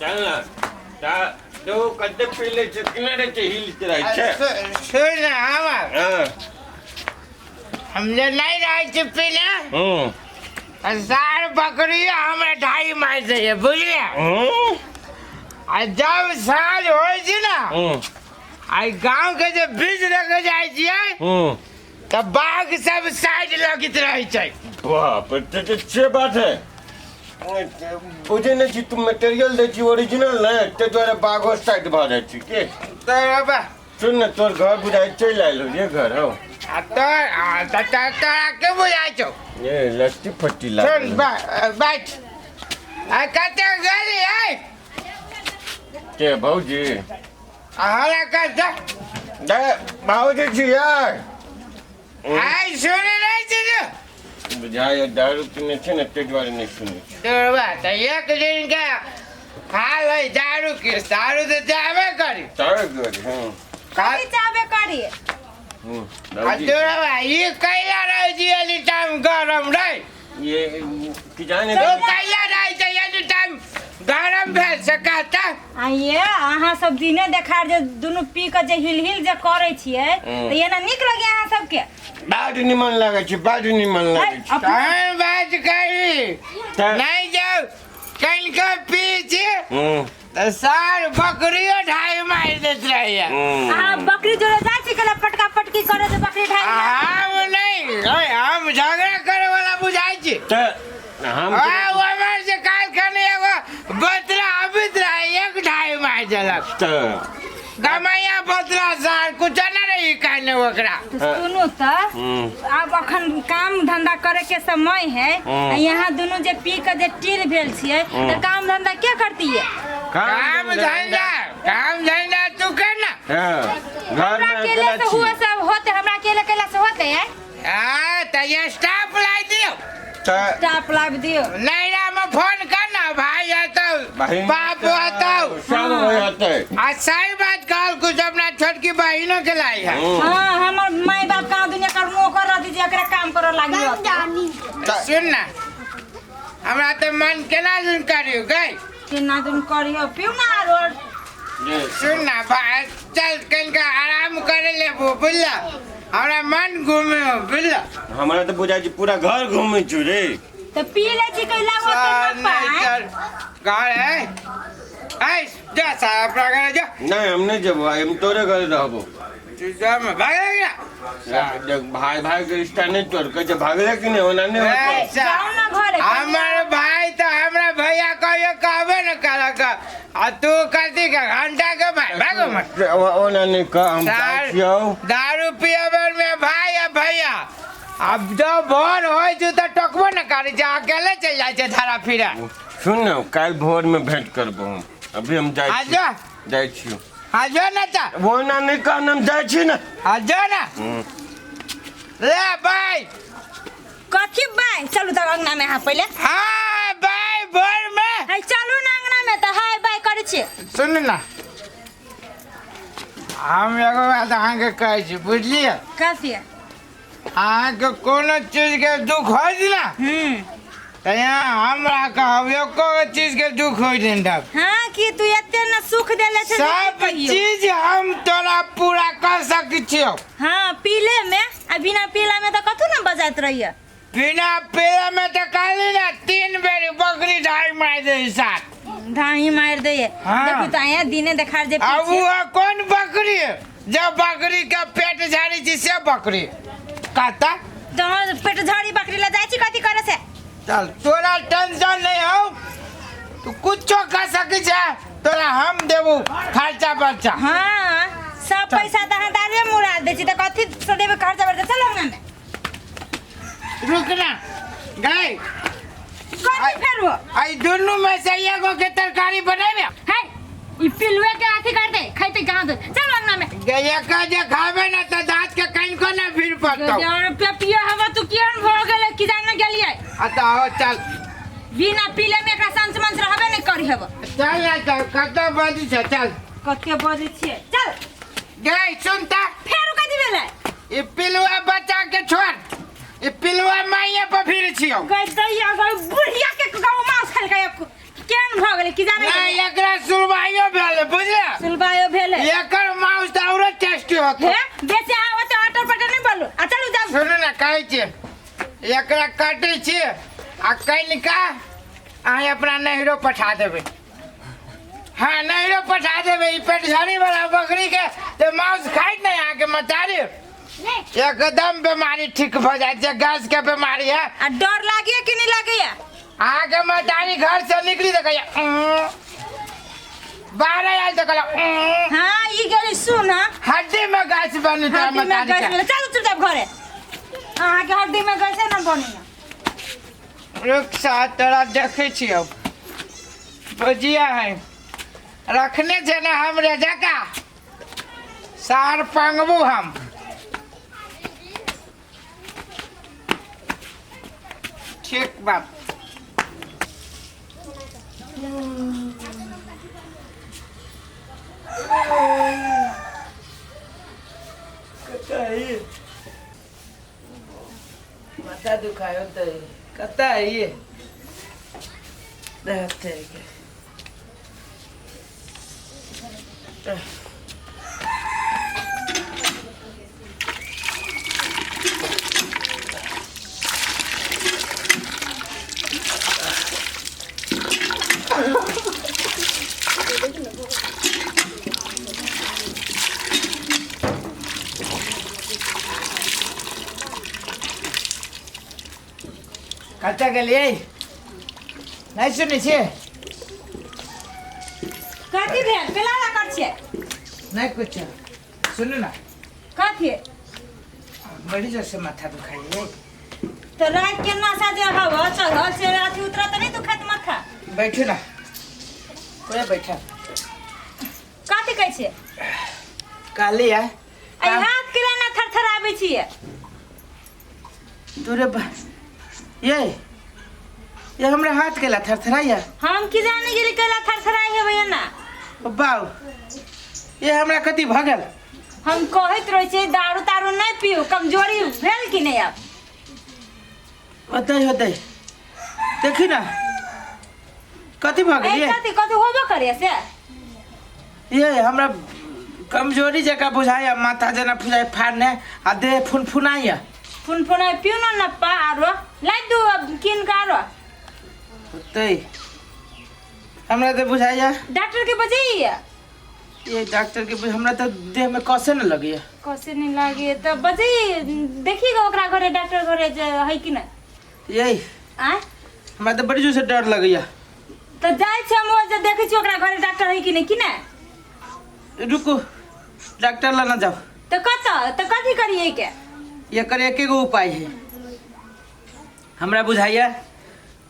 ચાલ ના તો કદે પેલે છે કિનારે છે હિલ રાઈ છે सुन आवाज હા हमने नहीं रही थी पीले सार बकरी हमें ढाई मार चाहिए बुझलिए जब साल हो ना आई गांव के जो बीज लेके जाए तब बाघ सब साइड लगित रही चाहिए વાહ પણ તે છે બાત હે बुझे नहीं तुम मटेरियल दे ओरिजिनल ना ते द्वारा बागो साइड भाड़े छी के तो बाबा सुन न तोर घर बुझाई चल आइलो ये घर हो के बुझाई छो ये लस्टी फट्टी सुन लाग बैठ कते गली है के भौजी हला कते दे भौजी छी यार आई सुनी नहीं छी बुझाए दारू पीने छे ने ते द्वारा नहीं सुनी दुर्बा तो एक दिन का हाल है दारू की दारू तो जावे करी तारे घर हां कभी चाबे करी दुर्बा ये कैला रही जी एनी टाइम गरम रही ये कि जाने तो कैला रही जी एनी टाइम गरम भेल सकता आइए अहाँ सब दिने देखार जे दुनु पी के जे हिल हिल जे करे छिए त एना निक लगे अहाँ सब के बाड निमन लागे छी बाड निमन लागे छी कौन बात करी नहीं जाओ कल का पीछे तो सार बकरियों ढाई मार देते रही है अहाँ बकरी जोड़े जा छी कला पटका पटकी करे तो बकरी ढाई हम नहीं हम झगड़ा करे वाला बुझाई छी त हम वो हमारे से काल खाने एगो बतरा अबित रहा एक ढाई मार देलक त गमैया बतरा सार कुछ न रही कहने ओकरा सुनो त अब अखन काम धंधा करे के समय है यहाँ दोनों जे पी के जे टील भेल छिए त काम धंधा क्या करती है काम धंधा तू कर ना घर हमरा में अकेले से हुआ सब होते हमरा अकेले केला से होते हैं तो ये स्टाफ लाई दियो स्टाफ लाग दियो नहीं ना मैं फोन करना भाई आता बाप आता सब हो जाते आज सही बात कहल कुछ अपना छोटकी बहनों के लाई है हाँ हमर माई बाप का दुनिया कर नौकर रह दीजिए एकरा काम करे लागी सुन ना हमरा तो मन केना दिन करियो गई केना दिन करियो पिउ ना रोड सुन ना चल कल का आराम करे ले बुझला हमरा मन घूमे बुझला हमारा तो बुझा जी पूरा घर घूमे छु रे तो पी ले छी कैला वो घर है आई जा साहब प्रकार जा नहीं हम नहीं जब हम तोरे घर रहबो तुझा में भाग गया देख भाई भाई के रिश्ता नहीं तोड़ के जे भागले कि नहीं होना नहीं होता जाओ ना घरे हमारे भाई तो हमरा भैया कहियो कहबे न करक आ तू कहती का घंटा के भाई भागो मत ओना नहीं का हम छियो दारू पियबर में भाई या भैया अब जो भोर होय छु त टकबो न करी जा अकेले चल जाय छे धारा फिरा सुन ना कल भोर में भेंट करबो हम अभी हम जाय छी आजा जाय छियो आजा न त वो ना नहीं का हम जाय छी ना आजा न ले भाई कथी बाय चलू त अंगना में हां पहले हां भाई भोर में है चलू ना अंगना में त हाय बाय करे छी सुन ना हम एगो बात अहाँ के कहै छी बुझलिए कथी अहाँ के कोनो चीज के दुख होय ना त यहाँ हमरा कहब एको चीज के दुख होय दिन तब हां कि तू एते न सुख देले छे सब चीज हम तोरा पूरा कर सकै छियो हां पीले में आ बिना पीला में त कथु न बजात रहिए बिना पेड़ में तो काली ना 3 बेर बकरी ढाई मार दे साथ ढाई मार दे हाँ। देखू त आया दिने देखार जे अब वो कौन बकरी है जब बकरी का पेट झाड़ी थी से बकरी कहता तोहर पेट झड़ी बकरी ला जाय छी कथी करे से चल तोरा टेंशन नहीं हो तू कुछ कर सके छे तोरा हम देबू खर्चा बच्चा हां सब पैसा त हां डाले मुड़ा दे छी त कथी से देबे खर्चा बर्चा चलो ना रुकना गई कथी फेर हो आई दोनों में से एगो के तरकारी बनाबे है ई पिलुए के आथी कर दे खैते कहां दे चलो अंगना में गया का जे खाबे ना त दांत के कहीं को ना फिर पड़तो यार पेपिया हवा तू कियन भ गेले कि जान गेलिए आता हो चल बिना पीले में एकरा संस मंस रहबे नहीं करी हब चल ना चल कतो बजी से चल कते बजे छिए चल गई सुनता फेर कथी भेले ये पिलुआ बच्चा के छोड़ ये पिलुआ माइया पर फिर छियो गई दैया गई बुढ़िया के गांव मांस खाल के केन भ गेलै कि जाने नहीं एकरा सुलवाइयो भेले बुझले सुलबायो भेले एकर माउस त और टेस्टी होत हे बेसी आवत अटर पटर नहीं बोलू आ चलू जाऊ सुन ना कहै छी एकरा काटै छी आ कनिका अहाँ अपना नहिरो पठा देबै हाँ नहिरो पठा देबै ई पेटझड़ी वाला बकरी के ते मांस खाइत नहीं अहाँ के मतारी एकदम बीमारी ठीक हो जाए छै गैस के बीमारी है आ डर लागिए कि नहीं लागिए अहाँ के मतारी घर से निकली त कहैया बाहर आयल त कहला हां ई गेली सुन हड्डी में गैस बनी त हड्डी में मतारी गैस के मिले चलू चुपचाप घरे अहाँ के हड्डी में गैस ना बनी रुक सा तोरा देखै छी अब भजिया है रखने छे ना हमरे जका सार पंगबू हम ठीक बात माथा दुखायो तो कता है ये रहते हैं कता गेलिए नहीं सुनै छियै कथी भेल केला ला कर छियै नहीं कुछ सुनू ना कथी बड़ी जोर से माथा दुखाइए तो रात के नशा जे हवा चढ़ल से रात उतरा त नहीं दुखत माथा बैठू ना कोई बैठा कथी कहै छियै काली है आई हाथ के ना थरथराबै छियै तोरे ये हमरे हाथ के ला थरथराइया हम की जाने गेली केला थरथराई हेबै ना बाऊ ये हमरा कति भगल हम कहैत रहै छियै दारू तारू नहीं पियो कमजोरी भेल कि नहीं अब बताई होतै देखी ना कति भगल ये कथी कथी होबो करे से ये हमरा कमजोरी जका बुझाया माथा जना फुजाय फाड़ने आ देह फुनफुनाइया फुनफुनाई पियो ना पारो लाई दू किन कारो होतै हमरा तो बुझाया डॉक्टर के बजाइए ये डॉक्टर के हमरा तो देह में कसे न लगिया कसे नहीं लागे तो बजाइए देखिएगा ओकरा घरे डॉक्टर घरे जे है कि ना यही आय हमरा तो बड़ी जोर से डर लगैया तो जाय छै हम जे देखै छी ओकरा घरे डॉक्टर है कि नहीं कि ना रुको डॉक्टर ला ना जाओ तो कथी करिए के ये करे एक गो उपाय है हमरा बुझाइया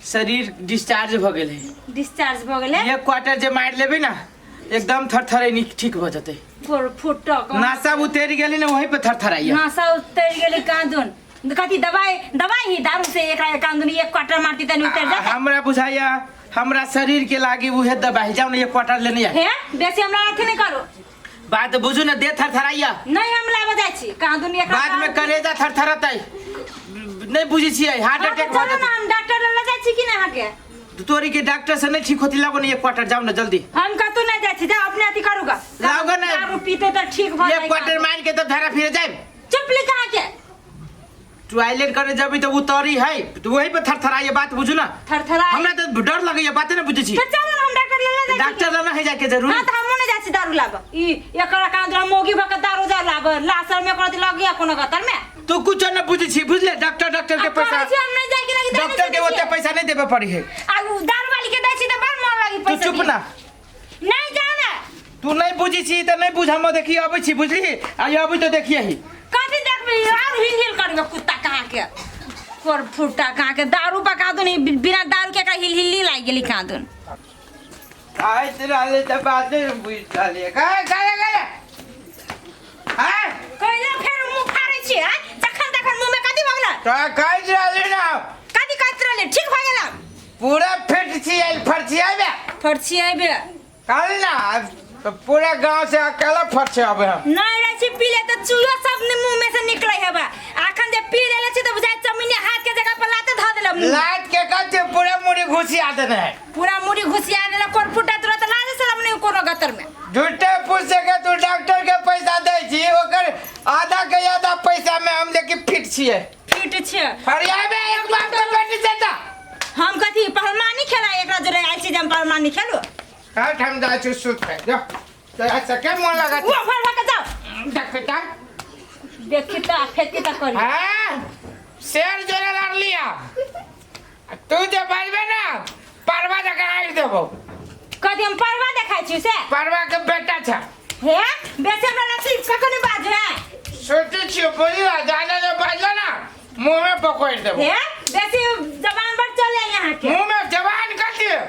शरीर डिस्चार्ज भ गेल है डिस्चार्ज भ गेले ये क्वार्टर जे मार लेबे ना एकदम थरथरै ठीक हो जते फुटक नासा उतर गेली ना वहीं पे थरथराइया नासा उतर गेले कांदुन कथी दवाई ही दारू से एक कांदुन एक क्वार्टर मारती तनी उतर जाते हमरा बुझाइया हमरा शरीर के लागे उहे दबाई जाओ ना ये क्वार्टर लेने हे बेसी हमरा अथी नहीं करो बात बुझू ना दे थरथराइया नहीं हमला बजाय छी कांदुन एक बाद में करेजा थरथरतै नहीं बुझी छियै हार्ट अटैक भ चलो ना जते हम डॉक्टर ले जाय छी कि ना के तोरी के डॉक्टर से नहीं ठीक होती लागो ना ये क्वार्टर जाओ ना जल्दी हम कतु नहीं जाय छी जा अपने अथी करूगा लाओगा ना दारू पीते तो ठीक भ ये जाए क्वार्टर मार के तब धारा फिर जाए चुप ले कहां के टॉयलेट करे जब तो उतरी है तो वही पे थरथराइए बात बुझू ना थरथरा हमरा तो डर लगैया बात ना बुझी छी तो चलो ना हम डॉक्टर ले जाय डॉक्टर लाना है जाके जरूर हां तो हम नहीं जाय छी दारू लाब ई एकरा कांदरा मोगी भक दारू जा लाब लासर में करत लगिया कोनो गतर में तू कुछ न बुझी छी बुझले डॉक्टर के पैसा हम नहीं जाय कि नहीं डॉक्टर के ओते पैसा नहीं देबे पड़ी है आ दारू वाली के दै छी तो बड़ मन लागी तू पैसा चुप ना नहीं जाना तू नहीं बुझी छी त नहीं बुझम देखी अबै छी बुझली आ अबै तो देखिए ही कथी देखबी और हिल हिल करबे कुत्ता कहां के कोर फुटा कहां के दारू पका दो नहीं बिना दारू के का हिल हिल लाग गेली कांदुन आइ तेरा ले त बात नहीं बुझ डाले का हां कइला फेर मुंह फाड़ै छी आ तखन मुंह में कथी भगला तो काई डाले ना कथी कतरले ठीक भ गेला पूरा फेट छी आइल फरछी आबे फरछी आइबे काल ना तो पूरे गांव से अकेला फटसे आबे हम नहीं रहे छी पी ले तो चूहा सब ने मुंह में से निकले है बा आखन जे पी लेले छी तो बुझाय चमीनी हाथ के जगह पर लाते ध देले मुंह लात के कहते पूरे मुड़ी घुसिया देने है पूरा मुड़ी घुसिया देले कोन फुटा तुरंत लाजे शरम नहीं कोनो गतर में झूठे पूछे के तू डॉक्टर के पैसा दे छी ओकर आधा के आधा पैसा में हम लेके फिट छिए फिट छे फरियाबे एक बाप के बेटी से ता हम कथी पहलवानी खेला एकरा जोरे आइल छी हम पहलवानी खेलू हां हम जा छु सुत है जा तो ऐसा के मन लगा वो फर भाग जाओ डॉक्टर देखी तो फेंक के तो करी हां शेर जोरे लड़ लिया तू जे बाजबे ना परवा जगह आइ देबो कथी हम परवा देखाइ छी से परवा के बेटा छ हे बेसे हमरा नसी कखनी बाज है सोचे छी बोली ज्यादा जो बाजला ना मुंह में पकड़ देबो हे बेसी जबान पर चले यहां के मुंह में जवान कर दिए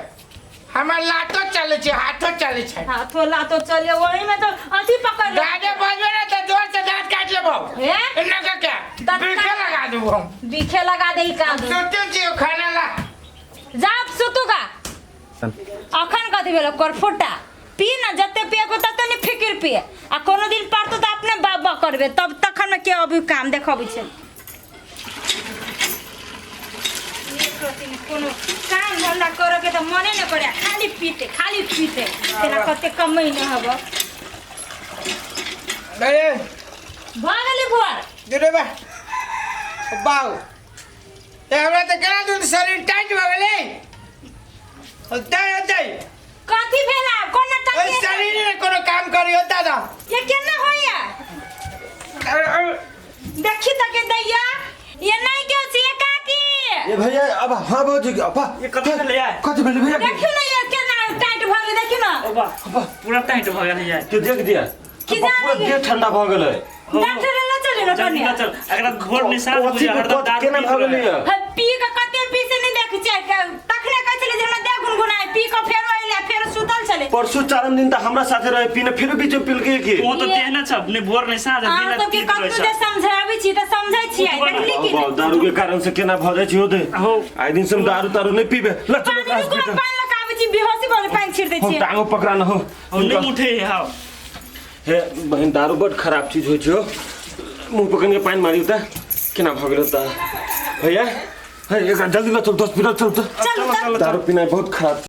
हमर लातो चले छे हाथो चले छे हां तो लातो चले वही में तो अथी पकड़ ले दादे बाजबे ना तो जोर से दांत काट लेबो हे इन्ना का क्या बीखे लगा देबो हम बीखे लगा दे का सोचे छी खाना ला जाप सुतुगा अखन कथी भेल कर फुटा पी ना जते पिए को तते नहीं फिकिर पिए आ कोनो दिन पड़तो तो अपने बाबा करबे तब तखन में के अभी काम देखबै छै कोनो काम धंधा करे के तो मने न करे खाली पीते तेरा कते कमाई न हबो अरे भागले बुआर दुरे बा बाऊ ते हमरा त केना दूध शरीर टाइट भ गेलै होतै कथी भेला कोन ओइ टाइम शरीर ने कोनो काम करी होता दा ये केना होया देखी त के दैया ये नहीं क्यों छी काकी ये भैया अब हाँ बाबूजी अपा ये कथी ले आए कथी भेल भैया देखियो ना ये केना टाइट भ गेल देखियो ना ओबा पूरा टाइट भ गेल है के देख दिया की पूरा जाने देह ठंडा भ गेलै डॉक्टर ले चले ना जल्दी कने चल अगला घोर निशान बुझे हरदम दारू केना भ गेलै पी के कते पी से नहीं देख छै तखने कहै छले जे हमरा देह गुनगुनाय पी के फेर आइले फेर सुतल चले परसों चारम दिन त हमरा साथे रहे पीने फिर बीच में पिल के वो तो देह ना छ ने भोर ने साँझ आ दिन तो के कतु जे समझाबै छी त समझै छी आई देखली कि बहुत दारू के कारण से केना भ जाय छी होते हो आइ दिन से हम दारू नहीं पीबे ल चलो हॉस्पिटल पानी लगाबै छी बेहोशी भले पानी छिड़ दै हम छी टांगो पकड़ा न हो नहीं उठे हां हे बहन दारू बड़ खराब चीज होय छै मुंह पकड़ के पानी मारियो त केना भ गेल त भैया हे एक जल्दी ल चल हॉस्पिटल चल चल दारू पीना बहुत खराब